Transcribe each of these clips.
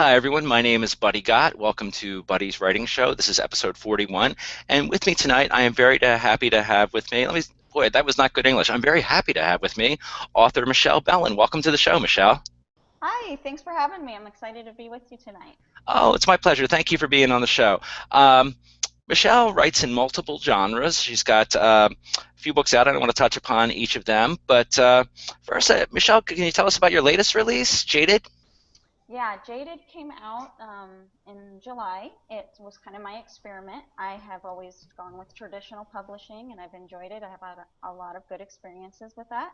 Hi, everyone. My name is Buddy Gott. Welcome to Buddy's Writing Show. This is episode 41. And with me tonight, I am happy to have with me, boy, that was not good English. I'm very happy to have with me author Michelle Bellon. Welcome to the show, Michelle. Hi, thanks for having me. I'm excited to be with you tonight. Oh, it's my pleasure. Thank you for being on the show. Um, Michelle writes in multiple genres. She's got a few books out. I don't want to touch upon each of them. But first, Michelle, can you tell us about your latest release, Jaded? Yeah, Jaded came out in July. It was kind of my experiment. I have always gone with traditional publishing and I've enjoyed it. I have had a lot of good experiences with that.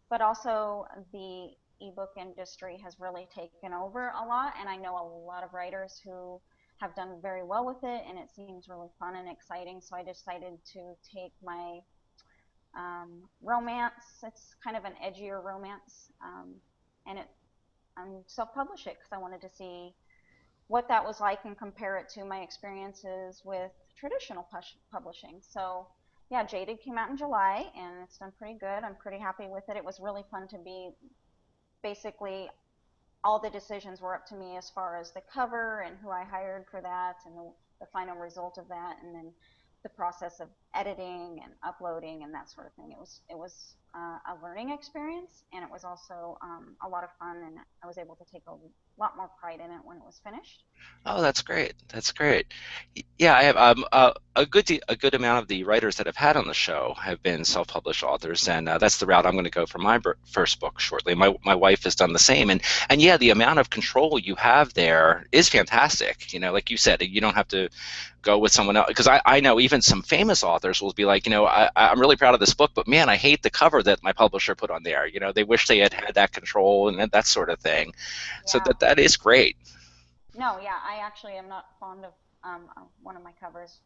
But also, the ebook industry has really taken over a lot, and I know a lot of writers who have done very well with it, and it seems really fun and exciting. So I decided to take my romance. It's kind of an edgier romance, and it self-publish it because I wanted to see what that was like and compare it to my experiences with traditional publishing. So yeah, Jaded came out in July and it's done pretty good. I'm pretty happy with it. It was really fun to be basically all the decisions were up to me as far as the cover and who I hired for that and the final result of that, and then the process of editing and uploading and that sort of thing. It was a learning experience, and it was also a lot of fun, and I was able to take a lot more pride in it when it was finished. Oh, that's great. That's great. Yeah, I have a good amount of the writers that I've had on the show have been self-published authors, and that's the route I'm going to go for my first book shortly. My wife has done the same, and yeah, the amount of control you have there is fantastic. Like you said, you don't have to go with someone else because I know even some famous authors will be like, I'm really proud of this book, but man, I hate the cover that my publisher put on there. They wish they had that control and that sort of thing. So Yeah. that is great. No, yeah, I actually am not fond of one of my covers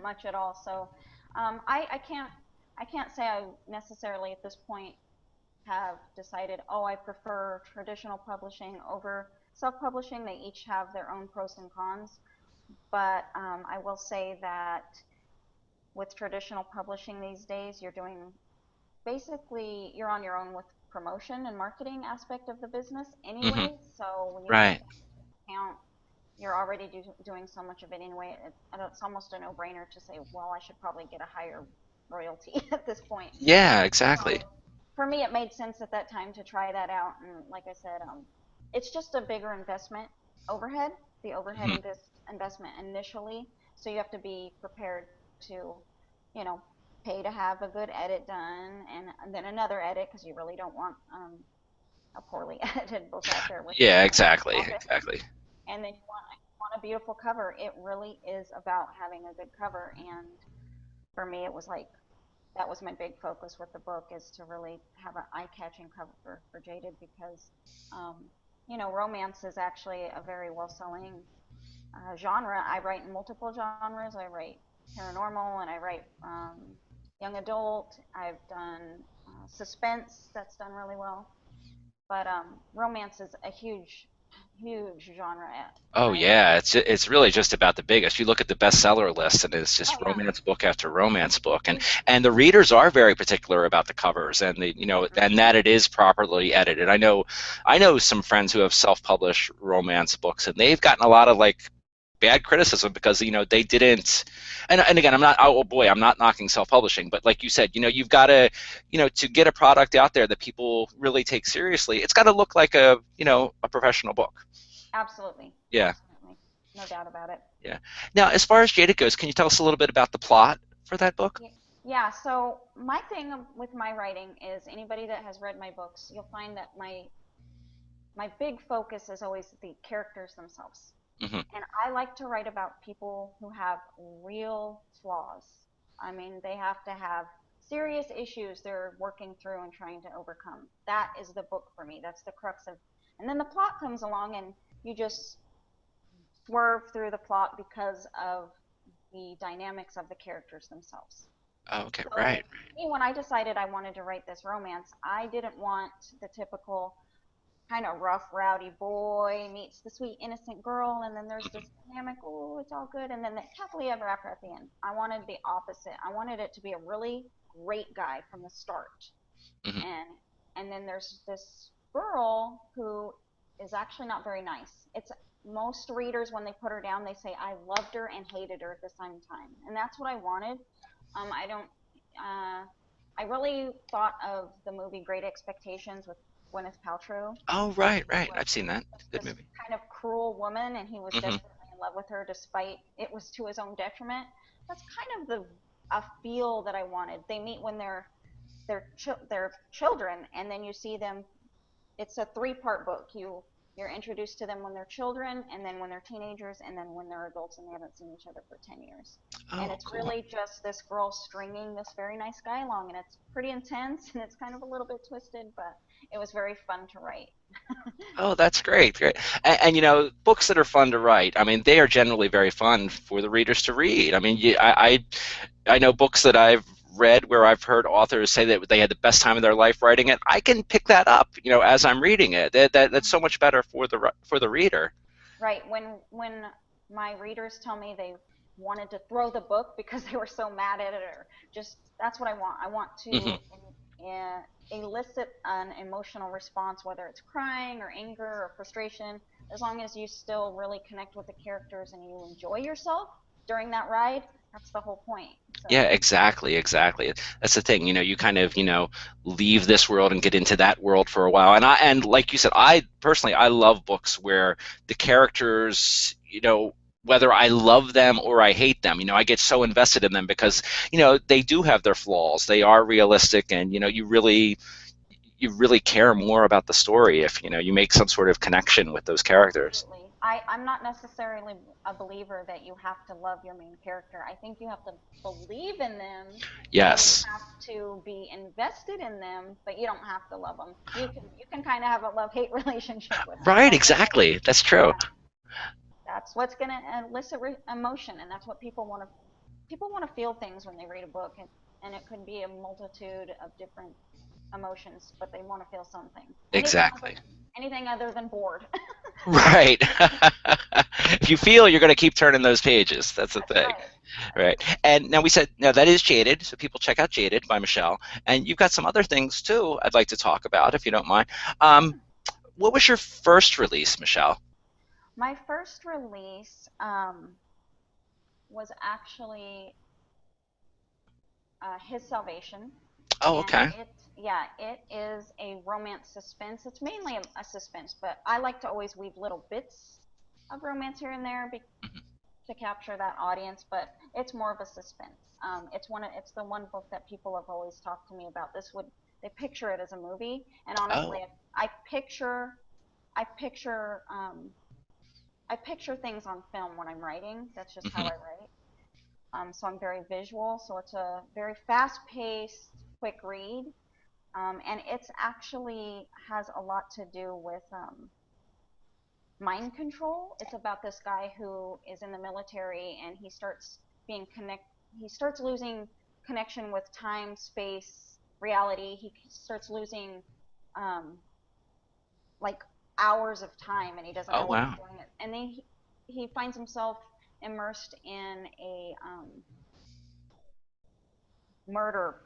much at all. So I can't say I necessarily at this point have decided, oh, I prefer traditional publishing over self-publishing. They each have their own pros and cons. But I will say that with traditional publishing these days, you're doing basically you're on your own with promotion and marketing aspect of the business Hmm. anyway. So when you take Right. that into account, you're already doing so much of it anyway. It's almost a no-brainer to say, well, I should probably get a higher royalty at this point. Yeah, So exactly. for me, it made sense at that time to try that out. And like I said, it's just a bigger investment overhead, the overhead Hmm. investment initially. So you have to be prepared to, you know, pay to have a good edit done and then another edit because you really don't want a poorly edited book out there with Yeah, exactly, all this. exactly. And then you want a beautiful cover. It really is about having a good cover. And for me, it was like that was my big focus with the book is to really have an eye-catching cover for Jaded because, um, romance is actually a very well-selling genre. I write in multiple genres. I write paranormal and I write young adult. I've done suspense that's done really well. But romance is a huge, huge genre, in Oh my yeah, opinion. it's really just about the biggest. You look at the bestseller list, and it's Oh just yeah. romance book after romance book, and the readers are very particular about the covers and and Hmm. that it is properly edited. I know some friends who have self-published romance books, and they've gotten a lot of like bad criticism because they didn't. And again, oh boy, I'm not knocking self-publishing, but like you said, you've got to to get a product out there that people really take seriously. It's got to look like a professional book. Absolutely, Yeah. absolutely, no doubt about it. Yeah. Now, as far as Jada goes, can you tell us a little bit about the plot for that book? Yeah, so my thing with my writing is anybody that has read my books, you'll find that my big focus is always the characters themselves. Hmm. And I like to write about people who have real flaws. I mean, they have to have serious issues they're working through and trying to overcome. That is the book for me. That's the crux of. And then the plot comes along and you just swerve through the plot because of the dynamics of the characters themselves. Oh, okay, So right. me, when I decided I wanted to write this romance, I didn't want the typical kind of rough, rowdy boy meets the sweet, innocent girl, and then there's this dynamic, oh, it's all good, and then the happily ever after at the end. I wanted the opposite. I wanted it to be a really great guy from the start, Hmm. and and then there's this girl who is actually not very nice. It's most readers when they put her down, they say I loved her and hated her at the same time, and that's what I wanted. I don't. Uh, I really thought of the movie Great Expectations with Gwyneth Paltrow, Oh, where right, she right. was I've seen that. just Good this movie. kind of cruel woman, and he was Hmm. desperately in love with her despite it was to his own detriment. That's kind of the a feel that I wanted. They meet when they're children, and then you see them. It's a three-part book. You're introduced to them when they're children, and then when they're teenagers, and then when they're adults and they haven't seen each other for 10 years. And Oh, it's cool. really just this girl stringing this very nice guy along, and it's pretty intense and it's kind of a little bit twisted, but it was very fun to write. Oh, that's great, great. And books that are fun to write, I mean, they are generally very fun for the readers to read. I mean, I know books that I've read where I've heard authors say that they had the best time of their life writing it. I can pick that up, as I'm reading it. That's so much better for the reader. Right. When my readers tell me they wanted to throw the book because they were so mad at it, or just that's what I want. I want to Hmm. elicit an emotional response, whether it's crying or anger or frustration, as long as you still really connect with the characters and you enjoy yourself during that ride. That's the whole point. Yeah, So, exactly, exactly. That's the thing. You kind of, leave this world and get into that world for a while. And like you said, I personally, I love books where the characters, whether I love them or I hate them, I get so invested in them because, they do have their flaws. They are realistic, and you really care more about the story if, you make some sort of connection with those characters. absolutely. I'm not necessarily a believer that you have to love your main character. I think you have to believe in them and you Yes. have to be invested in them, but you don't have to love them. You can kind of have a love-hate relationship with them. Right, That's okay. exactly. That's true. Yeah. That's what's going to elicit emotion, and that's what people want to feel things when they read a book, and it could be a multitude of different emotions, but they want to feel something. Exactly. Anything other than bored. Right. If you feel, you're going to keep turning those pages. That's the That's thing. right. That's Right. And now we said, now that is Jaded, so people check out Jaded by Michelle. And you've got some other things too I'd like to talk about, if you don't mind. Sure. What was your first release, Michelle? My first release was actually His Salvation, Oh, and okay. it is a romance suspense. It's mainly a suspense, but I like to always weave little bits of romance here and there to capture that audience. But it's more of a suspense. It's the one book that people have always talked to me about. They picture it as a movie, and honestly, Oh. I picture I picture I picture things on film when I'm writing. That's just how Hmm. I write. So I'm very visual. So it's a very fast-paced, quick read, and it's actually has a lot to do with mind control. It's about this guy who is in the military and being connect. He starts losing connection with time, space, reality. He starts losing um, like hours of time, and he doesn't Oh, know what he's wow. doing. And then he finds himself immersed in a murder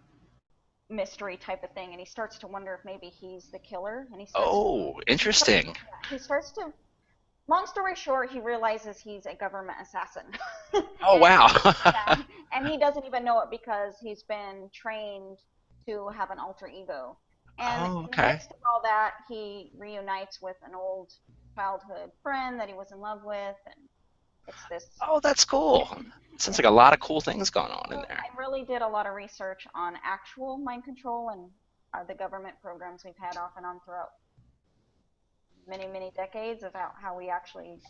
mystery type of thing, and he starts to wonder if maybe he's the killer, and Oh, he starts interesting. yeah, he starts to long story short, he realizes he's a government assassin. Oh, And wow. yeah, and he doesn't even know it because he's been trained to have an alter ego. And Oh, in the okay. midst of all that, he reunites with an old childhood friend that he was in love with, and it's this. Oh, that's cool. Sounds like a It's lot of cool things going on in there. I really did a lot of research on actual mind control and the government programs we've had off and on throughout many, many decades about how we actually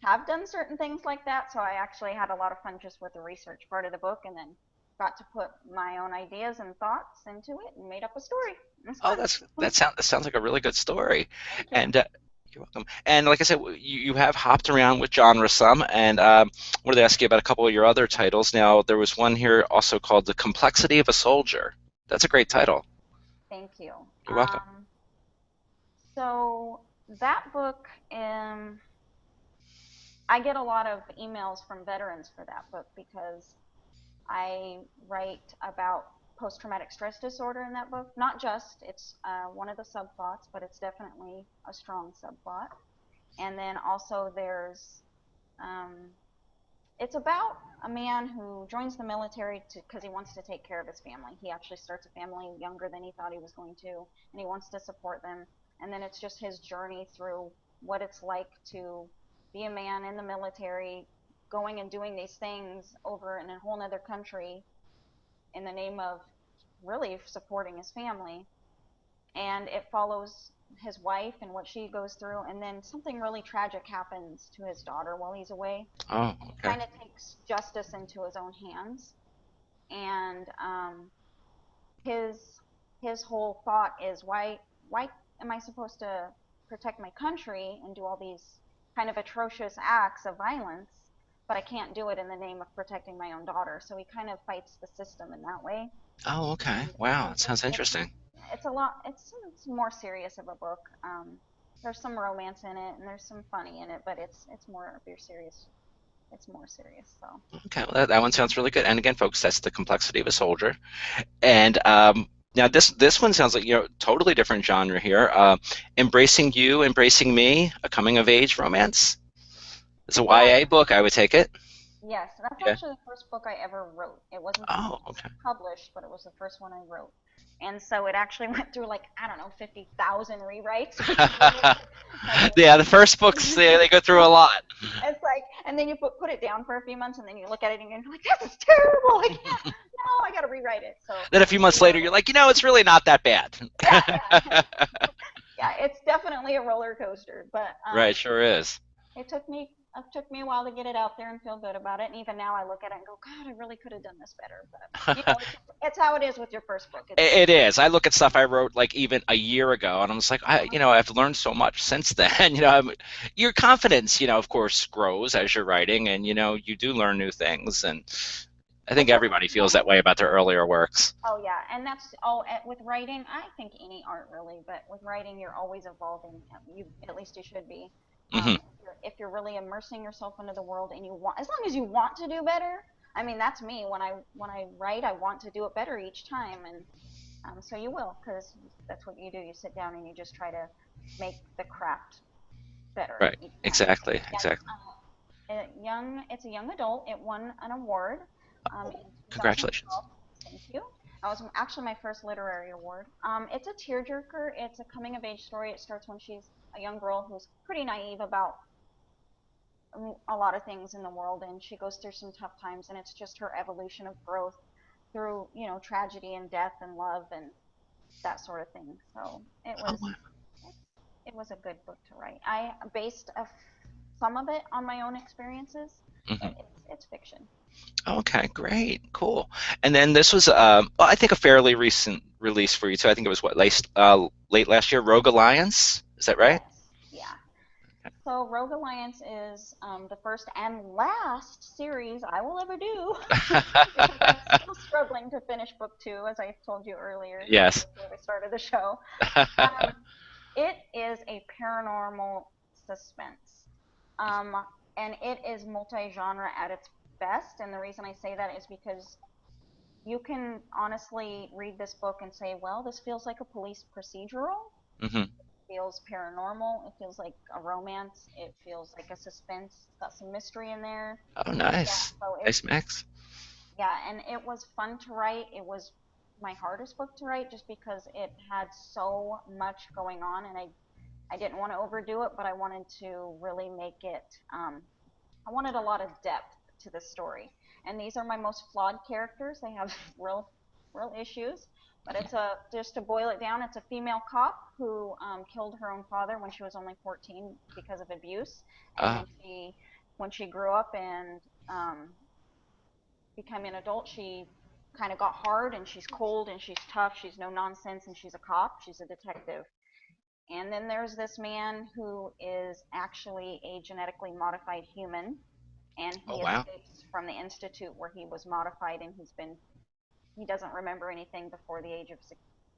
have done certain things like that. So I actually had a lot of fun just with the research part of the book, and then got to put my own ideas and thoughts into it and made up a story. It was Oh, fun. that sounds like a really good story. Thank you. And you're welcome. And like I said, you have hopped around with genre some, and wanted to ask you about a couple of your other titles. Now, there was one here also called "The Complexity of a Soldier." That's a great title. Thank you. You're welcome. So that book, I get a lot of emails from veterans for that book because I write about post-traumatic stress disorder in that book. Not just, it's one of the subplots, but it's definitely a strong subplot. And then also there's, um, it's about a man who joins the military because he wants to take care of his family. He actually starts a family younger than he thought he was going to, and he wants to support them. And then it's just his journey through what it's like to be a man in the military, going and doing these things over in a whole other country in the name of really supporting his family. And it follows his wife and what she goes through, and then something really tragic happens to his daughter while he's away, Oh, and he okay. kind of takes justice into his own hands. And his his whole thought is, why am I supposed to protect my country and do all these kind of atrocious acts of violence, but I can't do it in the name of protecting my own daughter? So he kind of fights the system in that way. Oh, okay. And Wow, so that sounds interesting. it's a lot. It's more serious of a book. There's some romance in it and there's some funny in it, but it's more of your serious. It's more serious. So Okay, well, that one sounds really good. And again, folks, that's The Complexity of a Soldier. And now this one sounds like totally different genre here. Embracing You, Embracing Me, a coming of age romance. It's a yeah, YA book, I would take it. yes, that's Yeah. actually the first book I ever wrote. It wasn't the Oh, first okay. published, but it was the first one I wrote. And so it actually went through like, I don't know, 50,000 rewrites, which is really like Yeah, the first books they go through a lot. it's like, and then you put it down for a few months, and then you look at it and you're like, this is terrible. I can't. No, I got to rewrite it. So Then a few months later, you're like, it's really not that bad. yeah, yeah, yeah. It's definitely a roller coaster, but Right, sure is. it took me a while to get it out there and feel good about it. And even now, I look at it and go, God, I really could have done this better. But it's how it is with your first book. It's It is. I look at stuff I wrote like even a year ago, and I'm just like, I've learned so much since then. Your confidence, of course, grows as you're writing, and you do learn new things. And I think it's a everybody feels that way about their earlier works. Oh yeah, and that's with writing. I think any art really, but with writing, you're always evolving. You at least you should be. Hmm. If you're really immersing yourself into the world, and you want, as long as you want to do better. I mean, that's me. When I write, I want to do it better each time, and so you will, because that's what you do. You sit down and you just try to make the craft better Right. each time. So Exactly. yeah, Exactly. it's a young adult. It won an award in Congratulations. 2012. Thank you. That was actually my first literary award. It's a tearjerker. It's a coming of age story. It starts when she's a young girl who's pretty naive about a lot of things in the world, and she goes through some tough times, and it's just her evolution of growth through tragedy and death and love and that sort of thing. So Oh, wow. it was a good book to write. I based some of it on my own experiences, but Hmm. it's fiction. Okay, great, cool. And then this was, well, I think a fairly recent release for you too. I think it was what, late last year, Rogue Alliance. Is that right? Yes, yeah. So Rogue Alliance is the first and last series I will ever do because I'm still struggling to finish book two, as I told you earlier Yes. before we started the show. Um, it is a paranormal suspense, um, and it is multi-genre at its best. And the reason I say that is because you can honestly read this book and say, well, this feels like a police procedural. Hmm. Feels paranormal. It feels like a romance. It feels like a suspense. It's got some mystery in there. Oh, Yeah, nice. so Nice mix. and it was fun to write. It was my hardest book to write just because it had so much going on, and I didn't want to overdo it, but I wanted to really make it. I wanted a lot of depth to the story, and these are my most flawed characters. They have real issues, but it's a just to boil it down, it's a female cop who killed her own father when she was only 14 because of abuse, and Uh, when she grew up and um, became an adult, she kind of got hard, and she's cold and she's tough. She's no nonsense, and she's a cop. She's a detective. And then there's this man who is actually a genetically modified human, and oh, he wow. escapes from the institute where he was modified, and he doesn't remember anything before the age of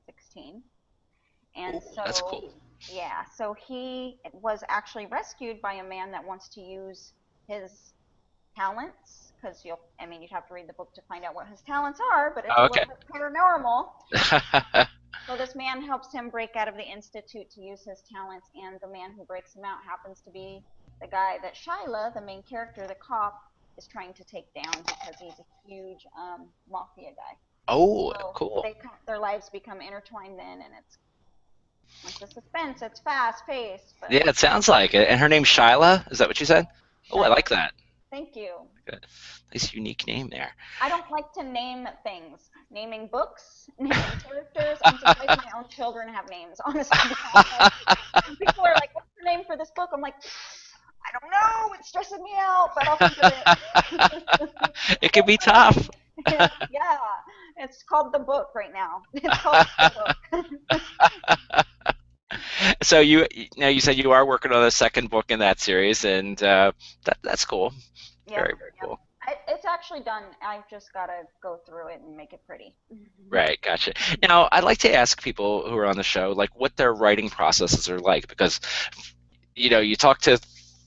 16. And Oh, that's so, cool. yeah, so he was actually rescued by a man that wants to use his talents, because I mean, you'd have to read the book to find out what his talents are, but it's a Okay. little bit paranormal. So this man helps him break out of the institute to use his talents, and the man who breaks him out happens to be the guy that Shyla, the main character, the cop, is trying to take down because he's a huge mafia guy. Oh, So cool. their lives become intertwined then, and it's a suspense. It's fast paced, but Yeah, it sounds like it. And her name's Shyla. Is that what you yeah, said? Oh, I Shyla. like that. Thank you. Good. Nice unique name there. I don't like to name things. Naming books, naming characters. I'm surprised my own children have names, honestly, to be honest. People are like, what's the name for this book? I'm like, I don't know. It's stressing me out, but I'll think of it. It can be tough. Yeah, it's called The Book right now. It's called The Book. So you said you are working on a second book in that series, and that's cool. Yep, Very, very yep. cool. It's actually done. I've just got to go through it and make it pretty. Right, gotcha. Now, I'd like to ask people who are on the show, like, what their writing processes are like, because you talk to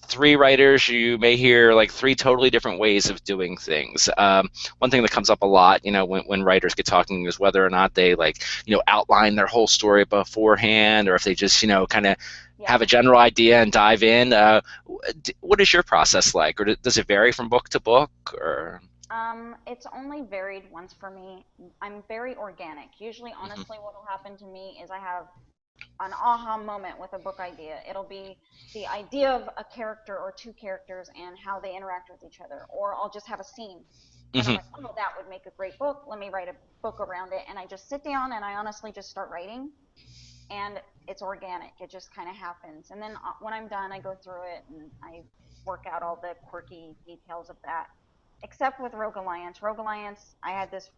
three writers, you may hear like three totally different ways of doing things. One thing that comes up a lot, when writers get talking is whether or not they like, outline their whole story beforehand, or if they just, kind of Yeah. have a general idea and dive in. What is your process like, or does it vary from book to book, or? It's only varied once for me. I'm very organic. Usually, Mhm. honestly, what will happen to me is I have an aha moment with a book idea. It'll be the idea of a character or two characters and how they interact with each other. Or I'll just have a scene. And I'm Mhm. like, oh, that would make a great book. Let me write a book around it. And I just sit down and I honestly just start writing. And it's organic. It just kind of happens. And then when I'm done, I go through it and I work out all the quirky details of that. Except with Rogue Alliance. Rogue Alliance, I had this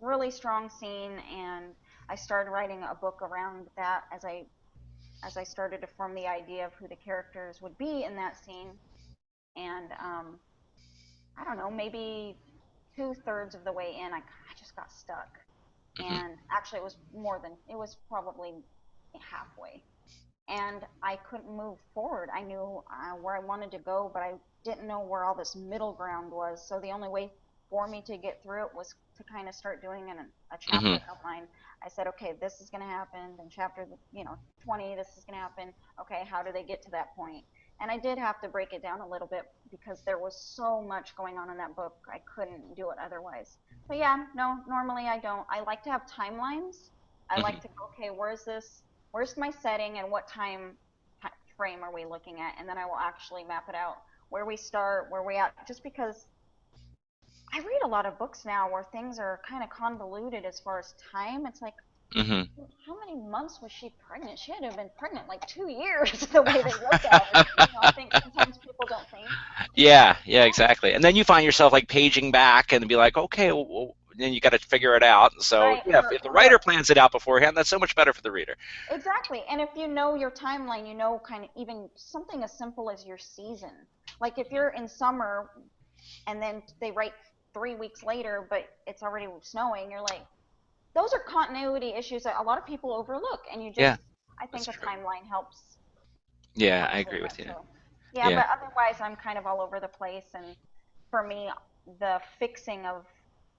really strong scene, and I started writing a book around that as I started to form the idea of who the characters would be in that scene. And I don't know, maybe 2/3 of the way in, I just got stuck. Mhm. And actually, it was probably halfway. And I couldn't move forward. I knew where I wanted to go, but I didn't know where all this middle ground was. So the only way for me to get through it was to kind of start doing a Mhm. chapter outline. I said, okay, this is going to happen. Then chapter, 20, this is going to happen. Okay, how do they get to that point? And I did have to break it down a little bit because there was so much going on in that book. I couldn't do it otherwise. But yeah, no, normally I don't. I like to have timelines. I Mhm. like to go, okay, where's my setting and what frame are we looking at, and then I will actually map it out where we start, where we at, just because I read a lot of books now where things are kind of convoluted as far as time. It's like, Mhm. how many months was she pregnant? She had to have been pregnant like 2 years the way they wrote that. I think sometimes people don't think. Yeah, yeah, exactly. And then you find yourself like paging back and be like, okay, well, then you got to figure it out. So Right, yeah, if the or writer plans it out beforehand, that's so much better for the reader. exactly. And if you know your timeline, you know kind of even something as simple as your season. Like if you're in summer and then they write 3 weeks later, but it's already snowing, you're like, those are continuity issues that a lot of people overlook, and Yeah, I that's think a true. timeline Yeah, I helps with agree with that. you. So yeah, Yeah. but otherwise, I'm kind of all over the place, and for me, the fixing of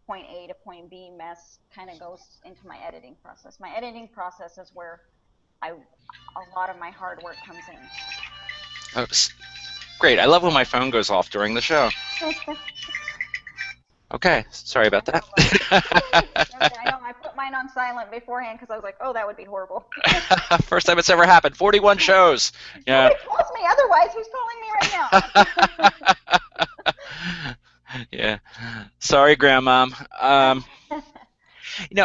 point A to point B mess kind of goes into my editing process. My editing process is where I a lot of my hard work comes in. Oh, great. I love when my phone goes off during the show. Okay, sorry No about that. problem. No, I know I put mine on silent beforehand because I was like, oh, that would be horrible. First time it's ever happened. 41 shows. Yeah. Nobody calls me otherwise. Who's calling me right Yeah. Sorry, Grandma. Um, now? you know,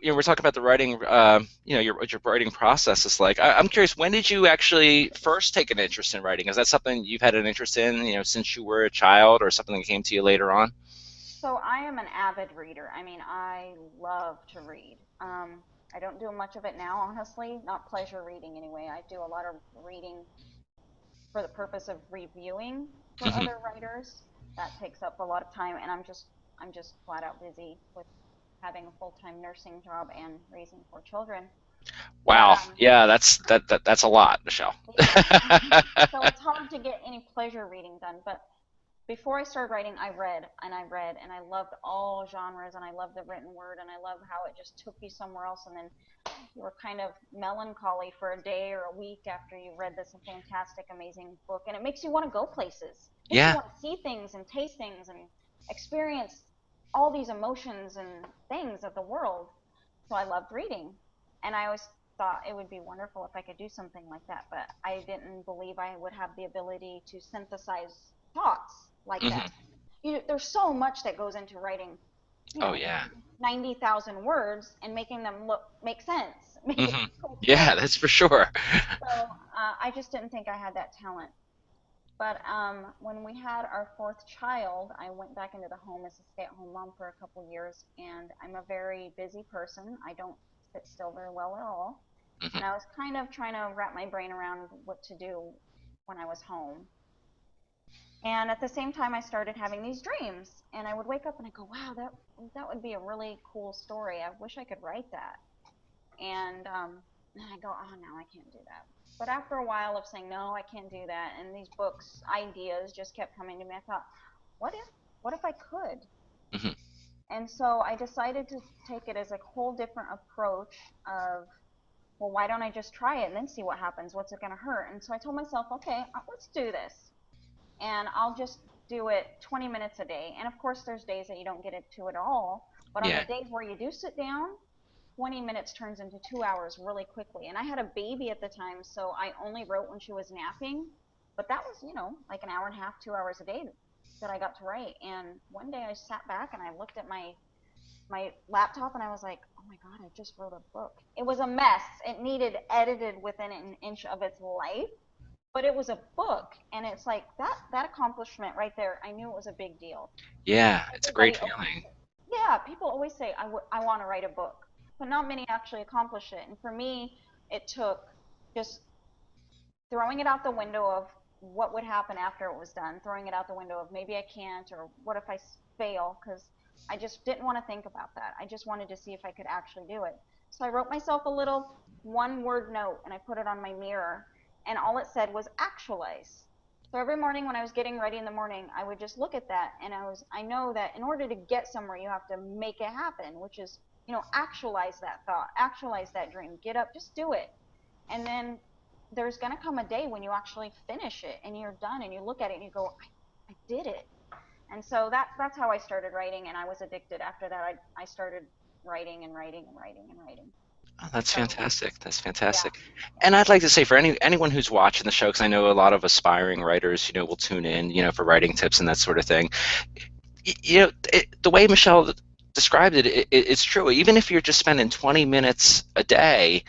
I, we're talking about the writing, what your writing process is like. I'm curious, when did you actually first take an interest in writing? Is that something you've had an interest in, since you were a child, or something that came to you later on? So I am an avid reader. I mean, I love to read. I don't do much of it now, honestly, not pleasure reading anyway. I do a lot of reading for the purpose of reviewing for Hmm. other writers. That takes up a lot of time, and I'm just flat out busy with having a full-time nursing job and raising 4 children. But Wow. Yeah, that's a lot, Michelle. yeah. So it's hard to get any pleasure reading done. But before I started writing, I read and I read and I loved all genres and I loved the written word and I loved how it just took you somewhere else and then you were kind of melancholy for a day or a week after you read this fantastic, amazing book. And it makes you want to go places. It makes you Yeah. want to see things and taste things and experience all these emotions and things of the world. So I loved reading. And I always thought it would be wonderful if I could do something like that, but I didn't believe I would have the ability to synthesize thoughts like that. Hmm. There's so much that goes into writing, you Oh know, yeah. 90,000 words and making them make sense, make it Hmm. Yeah, coherent. that's for sure. So I just didn't think I had that talent. But when we had our fourth child, I went back into the home as a stay-at-home mom for a couple years, and I'm a very busy person. I don't sit still very well at all. And Hmm. I was kind of trying to wrap my brain around what to do when I was home. And at the same time, I started having these dreams, and I would wake up and I go, "Wow, that would be a really cool story. I wish I could write that." And I go, "Oh no, I can't do that." But after a while of saying, "No, I can't do that," and these books ideas just kept coming to me, I thought, "What if, what if I could?" Hmm. And so I decided to take it as a whole different approach of, well, why don't I just try it and then see what happens? What's it going to hurt? And so I told myself, okay, let's do this. And I'll just do it 20 minutes a day. And of course, there's days that you don't get it to it all. But on the Yeah. days where you do sit down, 20 minutes turns into 2 hours really quickly. And I had a baby at the time, so I only wrote when she was napping. But that was, like an hour and a half, 2 hours a day that I got to write. And one day I sat back and I looked at my laptop and I was like, oh my God, I just wrote a book. It was a mess. It needed edited within an inch of its life, but it was a book. And it's like that accomplishment right there, I knew it was a big deal. Yeah, it's a great Everybody always feeling. Yeah, people always say I want to write a book, but not many actually accomplish it. And for me, it took just throwing it out the window of what would happen after it was done, throwing it out the window of maybe I can't or what if I fail, because I just didn't want to think about that. I just wanted to see if I could actually do it. So I wrote myself a little one word note and I put it on my mirror, and all it said was actualize. So every morning when I was getting ready in the morning, I would just look at that and I know that in order to get somewhere you have to make it happen, which is, actualize that thought, actualize that dream, get up, just do it. And then there's going to come a day when you actually finish it and you're done and you look at it and you go, I did it. And so that's how I started writing, and I was addicted. After that, I started writing and writing and writing and writing. Oh, that's So fantastic. That's yeah, fantastic. yeah, And I'd like to say for anyone who's watching the show, because I know a lot of aspiring writers, will tune in, for writing tips and that sort of thing. The way Michelle described it's true. Even if you're just spending 20 minutes a day,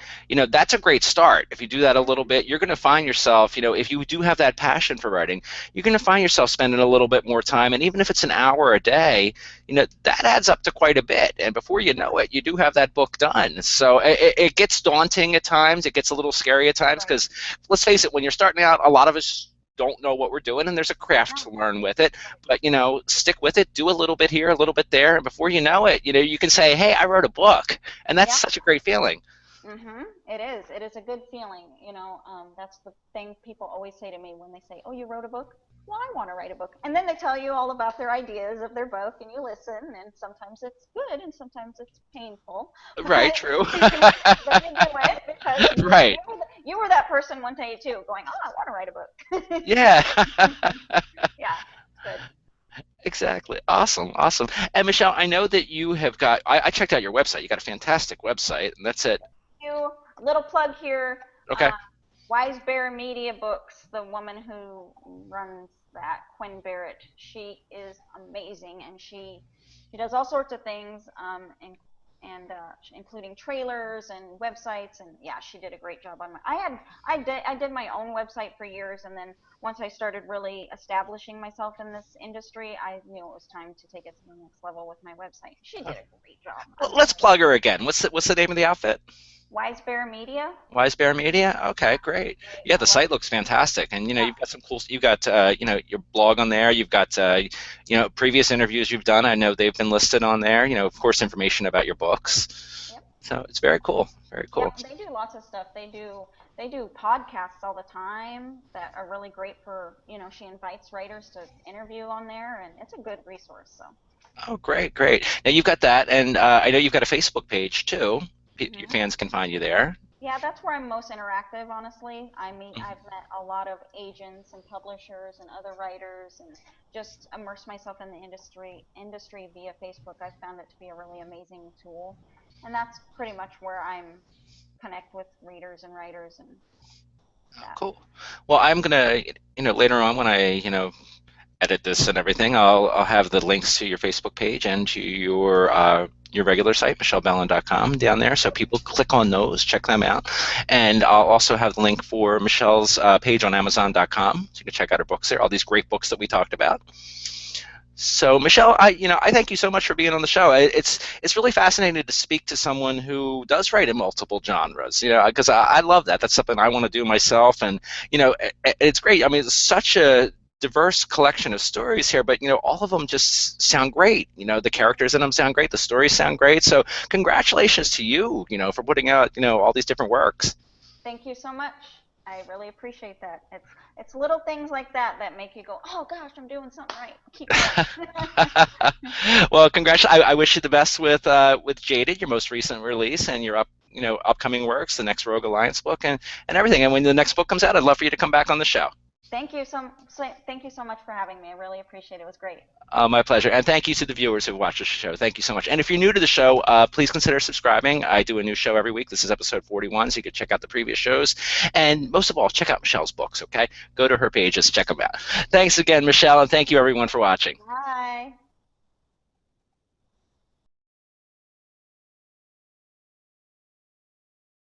that's a great start. If you do that a little hmm, bit, you're going to find yourself, if you do have that passion for writing, you're going to find yourself spending a little bit more time. And even if it's an hour a day, that adds up to quite a bit. And before you know it, you do have that book done. So it gets daunting at times. It gets a little scary at times right, because let's face it, when you're starting out, a lot of us don't know what we're doing and there's a craft no, to learn with it, right, but stick with it, do a little bit here, a little bit there, and before you know it, you can say, hey, I wrote a book, and that's yeah. such a great feeling. It is. It is a good feeling. That's the thing people always say to me when they say, "Oh, you wrote a book." Well, I want to write a book, and then they tell you all about their ideas of their book, and you listen, and sometimes it's good, and sometimes it's painful, Right, but true. then you do it because Right. you were that person one day too, going, "Oh, I want to write a book." Yeah. Yeah, it's good. Exactly. Awesome. Awesome. And Michelle, I know that you have got, I checked out your website. You got a fantastic website, and that's it. You little plug here. Okay. Wise Bear Media Books, the woman who runs that, Quinn Barrett, she is amazing, and she does all sorts of things, including trailers and websites, and yeah, she did a great job on my. I did my own website for years, and then once I started really establishing myself in this industry, I knew it was time to take it to the next level with my website. She did a great job. Well, I'm let's telling you. plug her again. What's the name of the outfit? Wise Bear Media. Wise Bear Media. Okay, Yeah, great. great. Yeah, I the love site it. looks fantastic, and Yeah. you've got some cool. You've got your blog on there. You've got previous interviews you've done. I know they've been listed on there. Of course, information about your books. Yep. So it's very cool, very Yep, cool. they do lots of stuff. They do podcasts all the time that are really great for, she invites writers to interview on there, and it's a good resource. So, Oh, great, great. Now you've got that, and I know you've got a Facebook page too. Your hmm fans can find you there. yeah, that's where I'm most interactive, honestly. I've met a lot of agents and publishers and other writers, and just immerse myself in the industry via Facebook. I found it to be a really amazing tool, and that's pretty much where I'm connect with readers and writers and Oh, that. cool. Well, I'm gonna, later on when I, edit this and everything, I'll have the links to your Facebook page and to your regular site, michellebellon.com, down there, so people click on those, check them out, and I'll also have the link for Michelle's page on Amazon.com, so you can check out her books there, all these great books that we talked about. So, Michelle, I thank you so much for being on the show. It's really fascinating to speak to someone who does write in multiple genres. Because I love that. That's something I want to do myself, and it's great. I mean, it's such a diverse collection of stories here, but all of them just sound great. The characters in them sound great. The stories sound great. So, congratulations to you. For putting out all these different works. Thank you so much. I really appreciate that. It's little things like that that make you go, "Oh gosh, I'm doing something right. Keep going." Well, congratulations! I wish you the best with Jaded, your most recent release, and your upcoming works, the next Rogue Alliance book, and everything. And when the next book comes out, I'd love for you to come back on the show. Thank you so much for having me. I really appreciate it. It was great. My pleasure, and thank you to the viewers who watch the show. Thank you so much. And if you're new to the show, please consider subscribing. I do a new show every week. This is episode 41, so you can check out the previous shows. And most of all, check out Michelle's books. Okay, go to her pages, check them out. Thanks again, Michelle, and thank you everyone for watching. Bye.